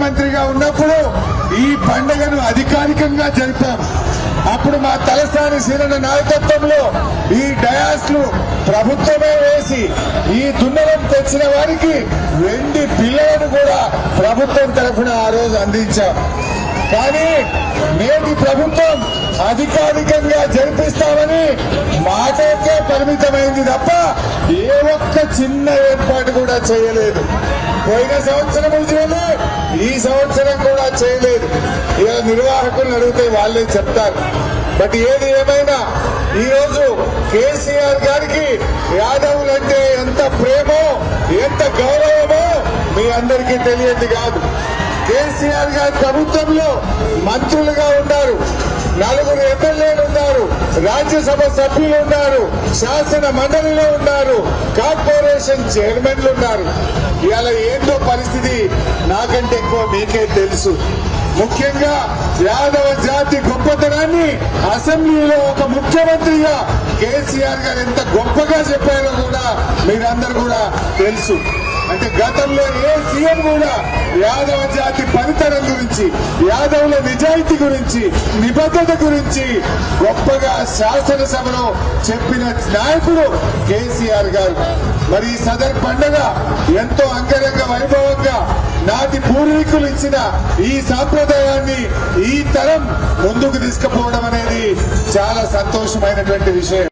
ముఖ్యమంత్రిగా ఉన్నప్పుడు ఈ పండుగను అధికారికంగా జరిపాం. అప్పుడు మా తలసాని సీనన్న నాయకత్వంలో ఈ డయాస్లు ప్రభుత్వమే వేసి ఈ దున్నలం తెచ్చిన వారికి వెండి పిల్లలను కూడా ప్రభుత్వం తరఫున ఆ రోజు అందించాం. కానీ నేటి ప్రభుత్వం అధికారికంగా జరిపిస్తామని మాటకే పరిమితమైంది తప్ప ఏ ఒక్క చిన్న ఏర్పాటు కూడా చేయలేదు. పోయిన సంవత్సరం చేయలేదు, ఈ సంవత్సరం కూడా చేయలేదు. ఇక నిర్వాహకులను అడిగితే వాళ్ళే చెప్తారు. బట్ ఏది ఏమైనా ఈ రోజు కేసీఆర్ గారికి యాదవులంటే ఎంత ప్రేమో ఎంత గౌరవమో మీ అందరికీ తెలియదు కాదు. కేసీఆర్ గారి ప్రభుత్వంలో మంత్రులుగా ఉన్నారు, 4 ఎమ్మెల్యేలు ఉన్నారు, రాజ్యసభ సభ్యులు ఉన్నారు, శాసన మండలిలో ఉన్నారు, కార్పొరేషన్ చైర్మన్లు ఉన్నారు. ఇవాళ ఏంటో పరిస్థితి నాకంటే ఎక్కువ మీకే తెలుసు. ముఖ్యంగా యాదవ జాతి గొప్పతనాన్ని అసెంబ్లీలో ఒక ముఖ్యమంత్రిగా కేసీఆర్ గారు ఎంత గొప్పగా చెప్పారో కూడా మీరందరూ కూడా తెలుసు. అంటే గతంలో ఏ సీఎం కూడా యాదవ జాతి పనితనం గురించి, యాదవుల నిజాయితీ గురించి, నిబద్ధత గురించి గొప్పగా శాసనసభలో చెప్పిన నాయకుడు కేసీఆర్ గారు. మరి ఈ సదర్ పండుగ ఎంతో అంగరంగ వైభవంగా నాటి పూర్వీకులు ఇచ్చిన ఈ సాంప్రదాయాన్ని ఈ తరం ముందుకు తీసుకుపోవడం అనేది చాలా సంతోషమైనటువంటి విషయం.